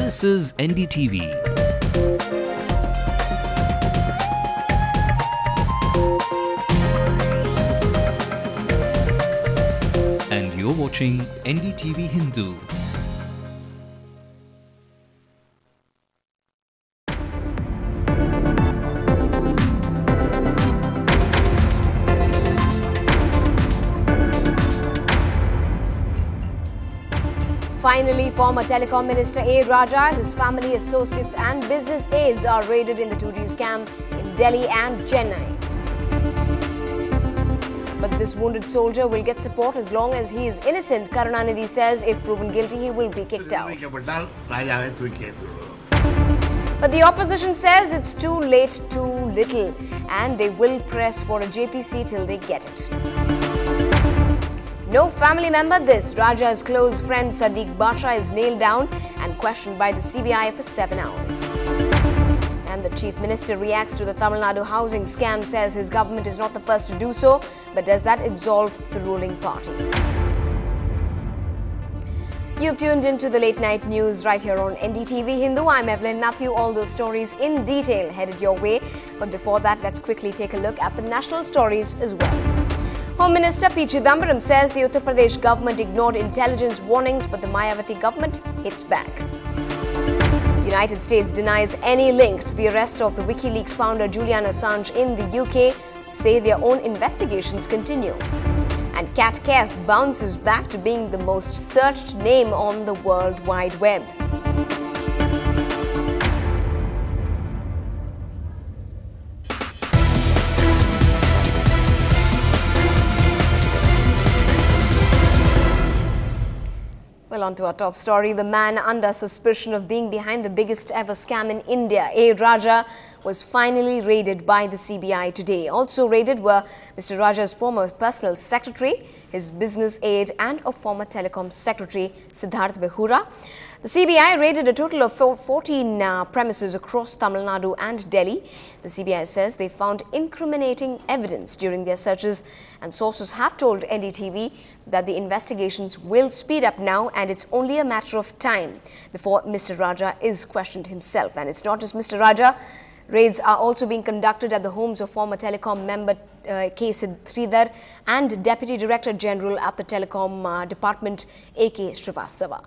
This is NDTV. And you're watching NDTV Hindu. Finally, former Telecom Minister A. Raja, his family, associates and business aides are raided in the 2G scam in Delhi and Chennai. But this wounded soldier will get support as long as he is innocent. Karunanidhi says if proven guilty, he will be kicked out. But the opposition says it's too late, too little, and they will press for a JPC till they get it. No family member this. Raja's close friend Sadiq Basha is nailed down and questioned by the CBI for 7 hours. And the Chief Minister reacts to the Tamil Nadu housing scam, says his government is not the first to do so, but does that absolve the ruling party? You've tuned into the late night news right here on NDTV Hindu. I'm Evelyn Matthew. All those stories in detail headed your way. But before that, let's quickly take a look at the national stories as well. Home Minister P. Chidambaram says the Uttar Pradesh government ignored intelligence warnings, but the Mayawati government hits back. United States denies any link to the arrest of the WikiLeaks founder Julian Assange in the UK, say their own investigations continue. And Cat Kef bounces back to being the most searched name on the World Wide Web. Well, on to our top story. The man under suspicion of being behind the biggest ever scam in India, A. Raja, was finally raided by the CBI today. Also raided were Mr. Raja's former personal secretary, his business aide and a former telecom secretary, Siddharth Behura. The CBI raided a total of 14 premises across Tamil Nadu and Delhi. The CBI says they found incriminating evidence during their searches, and sources have told NDTV that the investigations will speed up now and it's only a matter of time before Mr. Raja is questioned himself. And it's not just Mr. Raja. Raids are also being conducted at the homes of former telecom member K. Sridhar and Deputy Director General at the Telecom Department A.K. Srivastava.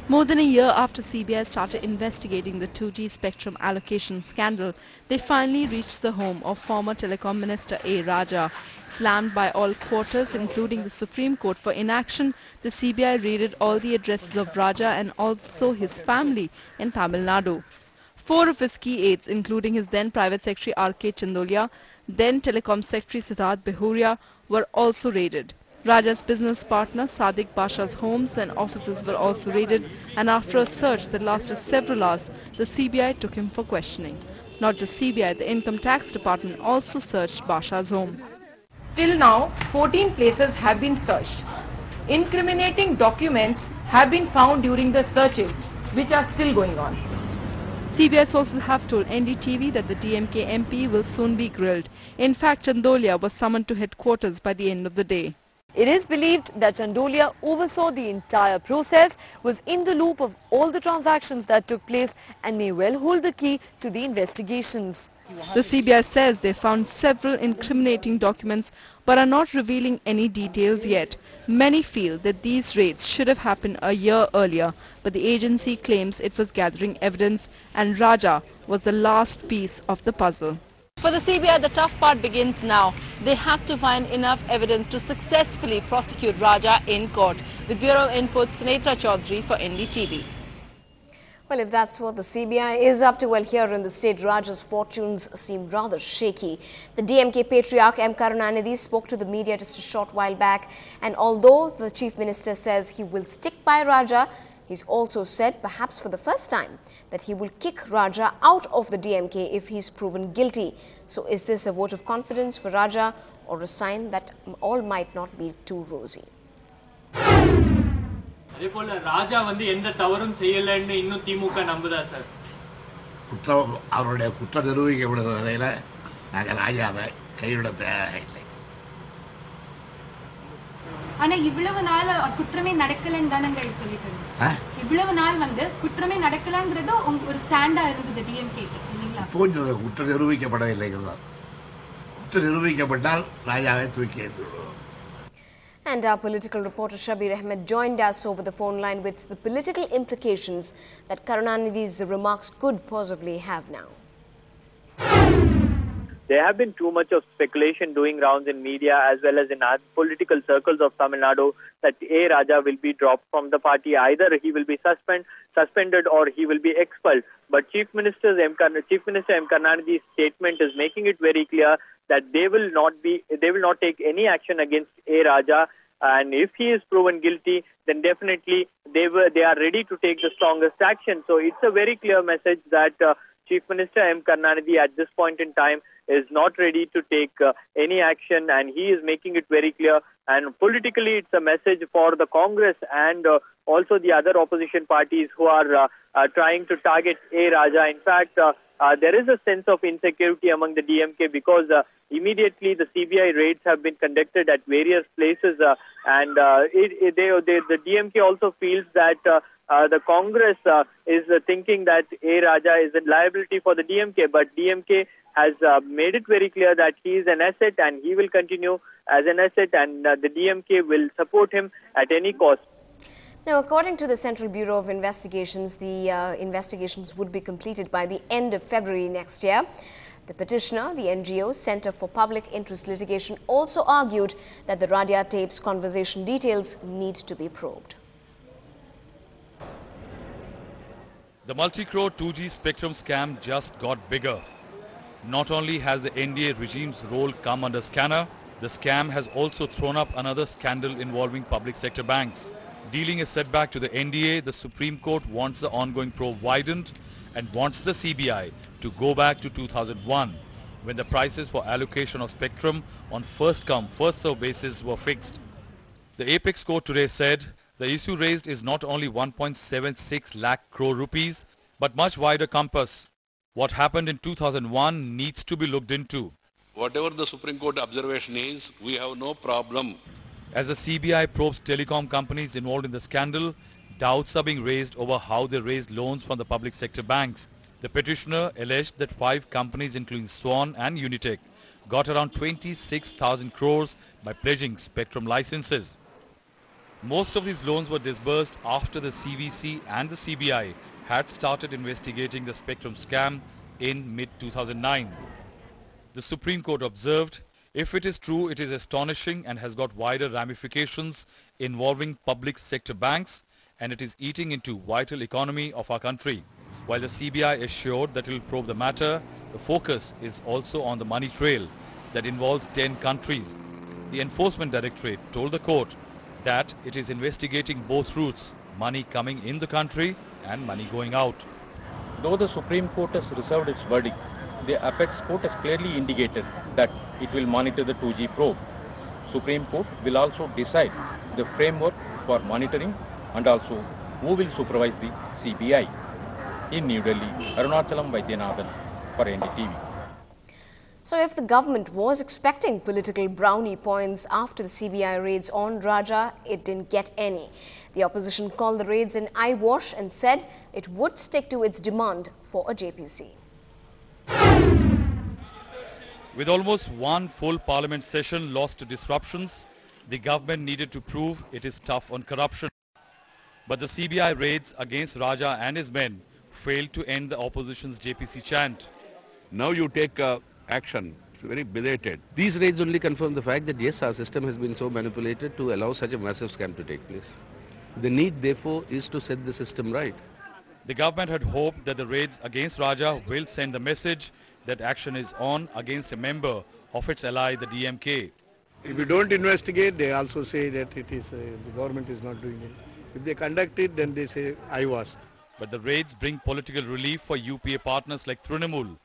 More than a year after CBI started investigating the 2G spectrum allocation scandal, they finally reached the home of former Telecom Minister A. Raja. Slammed by all quarters, including the Supreme Court for inaction, the CBI raided all the addresses of Raja and also his family in Tamil Nadu. 4 of his key aides, including his then Private Secretary R.K. Chandolia, then Telecom Secretary Siddharth Behura, were also raided. Raja's business partner Sadiq Basha's homes and offices were also raided, and after a search that lasted several hours, the CBI took him for questioning. Not just CBI, the Income Tax Department also searched Basha's home. Till now, 14 places have been searched. Incriminating documents have been found during the searches, which are still going on. CBI sources have told NDTV that the DMK MP will soon be grilled. In fact, Chandolia was summoned to headquarters by the end of the day. It is believed that Chandolia oversaw the entire process, was in the loop of all the transactions that took place and may well hold the key to the investigations. The CBI says they found several incriminating documents but are not revealing any details yet. Many feel that these raids should have happened a year earlier, but the agency claims it was gathering evidence and Raja was the last piece of the puzzle. For the CBI, the tough part begins now. They have to find enough evidence to successfully prosecute Raja in court. With Bureau Input, Sunetra Chaudhary for NDTV. Well, if that's what the CBI is up to, well, here in the state, Raja's fortunes seem rather shaky. The DMK patriarch M. Karunanidhi spoke to the media just a short while back, and although the Chief Minister says he will stick by Raja, he's also said, perhaps for the first time, that he will kick Raja out of the DMK if he's proven guilty. So is this a vote of confidence for Raja or a sign that all might not be too rosy? ராஜா வந்து எந்த தவறும் செய்யலன்னு இன்னும் திமுக நம்புதா sir? அவருடைய குற்ற நிரூபிக்கப்படுற வரையில நாங்கள் ராஜாவை கைவிட தயாராக இல்லை. ஆனா இவ்வளவு நாள் குற்றமே நடக்கலன்னு தானங்க சொல்லிட்டு இருந்தாங்க. இவ்வளவு நாள் வந்து குற்றமே நடக்கலங்கிறது ஒரு ஸ்டாண்டா இருந்தது டிஎம்கே இல்லைங்களா? குற்றம் நிரூபிக்கப்படவில்லைங்கிறதா. குற்றம் நிரூபிக்கப்பட்டால் ராஜாவை தூக்கி எறிந்துவிடுவோம். And our political reporter Shabir Ahmed joined us over the phone line with the political implications that Karunanidhi's remarks could possibly have now. There have been too much of speculation doing rounds in media as well as in political circles of Tamil Nadu that A. Raja will be dropped from the party. Either he will be suspended or he will be expelled. But Chief Minister M. Karunanidhi's statement is making it very clear that they will not take any action against A. Raja. And if he is proven guilty, then definitely they are ready to take the strongest action. So it's a very clear message that Chief Minister M. Karunanidhi at this point in time is not ready to take any action, and he is making it very clear. And politically, it's a message for the Congress and also the other opposition parties who are trying to target A. Raja. In fact, there is a sense of insecurity among the DMK because immediately the CBI raids have been conducted at various places, and the DMK also feels that the Congress is thinking that A. Raja is a liability for the DMK, but DMK has made it very clear that he is an asset and he will continue as an asset, and the DMK will support him at any cost. Now, according to the Central Bureau of Investigations, the investigations would be completed by the end of February next year. The petitioner, the NGO Centre for Public Interest Litigation, also argued that the Radia tapes conversation details need to be probed. The multi-crore 2G spectrum scam just got bigger. Not only has the NDA regime's role come under scanner, the scam has also thrown up another scandal involving public sector banks. Dealing a setback to the NDA, the Supreme Court wants the ongoing probe widened and wants the CBI to go back to 2001, when the prices for allocation of spectrum on first-come, first-served basis were fixed. The Apex Court today said the issue raised is not only 1.76 lakh crore rupees, but much wider compass. What happened in 2001 needs to be looked into. Whatever the Supreme Court observation is, we have no problem. As the CBI probes telecom companies involved in the scandal, doubts are being raised over how they raised loans from the public sector banks. The petitioner alleged that 5 companies including Swan and Unitech got around 26,000 crores by pledging spectrum licenses. Most of these loans were disbursed after the CVC and the CBI had started investigating the spectrum scam in mid-2009. The Supreme Court observed, if it is true, it is astonishing and has got wider ramifications involving public sector banks, and it is eating into vital economy of our country. While the CBI assured that it will probe the matter, the focus is also on the money trail that involves 10 countries. The Enforcement Directorate told the court that it is investigating both routes, money coming in the country and money going out. Though the Supreme Court has reserved its verdict, the Apex Court has clearly indicated that it will monitor the 2G probe. Supreme Court will also decide the framework for monitoring and also who will supervise the CBI. In New Delhi, Arunachalam Vaidyanathan for NDTV. So if the government was expecting political brownie points after the CBI raids on Raja, it didn't get any. The opposition called the raids an eyewash and said it would stick to its demand for a JPC. With almost one full parliament session lost to disruptions, the government needed to prove it is tough on corruption. But the CBI raids against Raja and his men failed to end the opposition's JPC chant. Now you take action. It's very belated. These raids only confirm the fact that yes, our system has been so manipulated to allow such a massive scam to take place. The need therefore is to set the system right. The government had hoped that the raids against Raja will send the message that action is on against a member of its ally, the DMK. If you don't investigate, they also say that it is the government is not doing it. If they conduct it, then they say I was. But the raids bring political relief for UPA partners like Trinamool,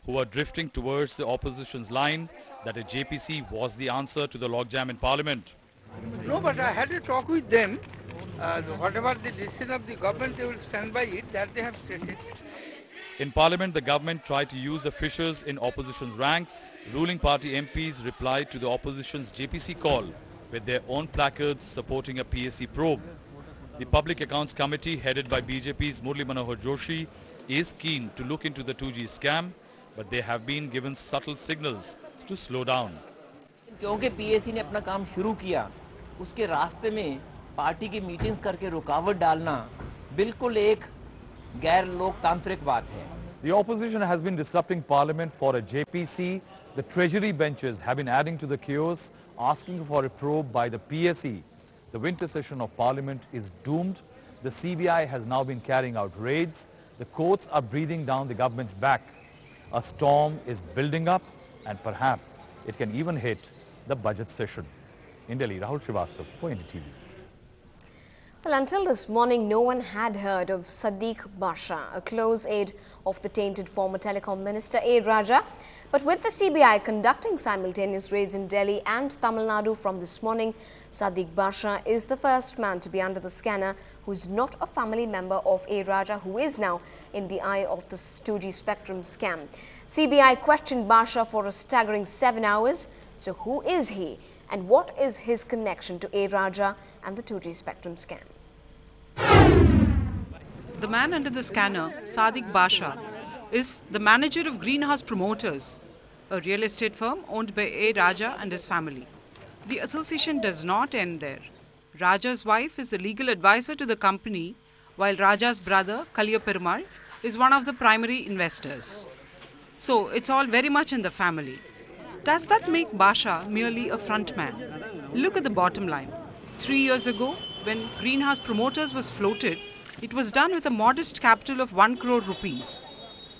who are drifting towards the opposition's line that a JPC was the answer to the logjam in Parliament. No, but I had a talk with them. Whatever the decision of the government, they will stand by it, that they have stated. In Parliament, the government tried to use the fissures in opposition's ranks. Ruling party MPs replied to the opposition's JPC call with their own placards supporting a PSC probe. The Public Accounts Committee, headed by BJP's Murli Manohar Joshi, is keen to look into the 2G scam, but they have been given subtle signals to slow down. क्योंकि PSC ने अपना काम शुरू किया, उसके रास्ते में party की मीटिंग्स करके रुकावट डालना बिल्कुल एक गैर लोकतांत्रिक बात है. The opposition has been disrupting parliament for a JPC. The treasury benches have been adding to the chaos, asking for a probe by the PSC. The winter session of parliament is doomed. The CBI has now been carrying out raids. The courts are breathing down the government's back. A storm is building up and perhaps it can even hit the budget session. In Delhi, Rahul Srivastav for NDTV. Well, until this morning, no one had heard of Sadiq Basha, a close aide of the tainted former telecom minister A. Raja. But with the CBI conducting simultaneous raids in Delhi and Tamil Nadu from this morning, Sadiq Basha is the first man to be under the scanner who is not a family member of A. Raja, who is now in the eye of the 2G spectrum scam. CBI questioned Basha for a staggering 7 hours. So who is he? And what is his connection to A. Raja and the 2G spectrum scam? The man under the scanner, Sadiq Basha, is the manager of Greenhouse Promoters, a real estate firm owned by A. Raja and his family. The association does not end there. Raja's wife is the legal advisor to the company, while Raja's brother, Kaliya Perumal, is one of the primary investors. So it's all very much in the family. Does that make Basha merely a frontman? Look at the bottom line. 3 years ago, when Greenhouse Promoters was floated, it was done with a modest capital of 1 crore rupees.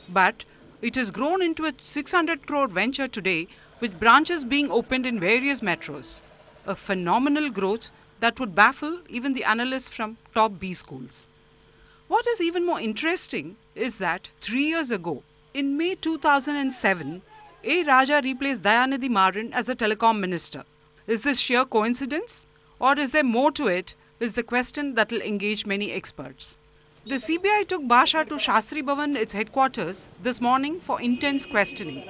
But it has grown into a 600 crore venture today, with branches being opened in various metros. A phenomenal growth that would baffle even the analysts from top B schools. What is even more interesting is that 3 years ago, in May 2007, A. Raja replaced Dayanidhi Maran as the telecom minister. Is this sheer coincidence? Or is there more to it? Is the question that will engage many experts. The CBI took Basha to Shastri Bhavan, its headquarters, this morning for intense questioning.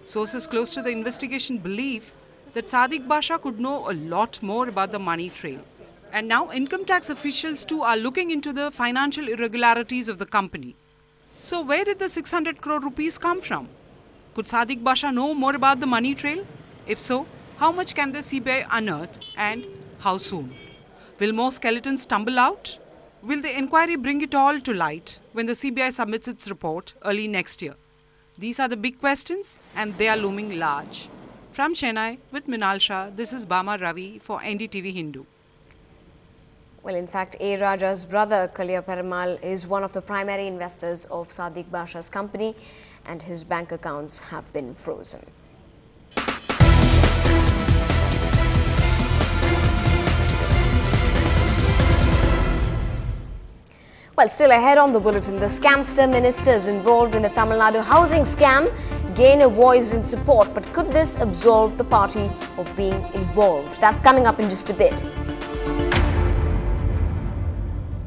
Sources close to the investigation believe that Sadiq Basha could know a lot more about the money trail. And now income tax officials too are looking into the financial irregularities of the company. So where did the 600 crore rupees come from? Could Sadiq Basha know more about the money trail? If so, how much can the CBI unearth and how soon? Will more skeletons tumble out? Will the inquiry bring it all to light when the CBI submits its report early next year? These are the big questions and they are looming large. From Chennai with Minal Shah, this is Bama Ravi for NDTV Hindu. Well, in fact, A. Raja's brother, Kaliya Perumal, is one of the primary investors of Sadiq Basha's company, and his bank accounts have been frozen. Well, still ahead on the bulletin, the scamster ministers involved in the Tamil Nadu housing scam gain a voice in support. But could this absolve the party of being involved? That's coming up in just a bit.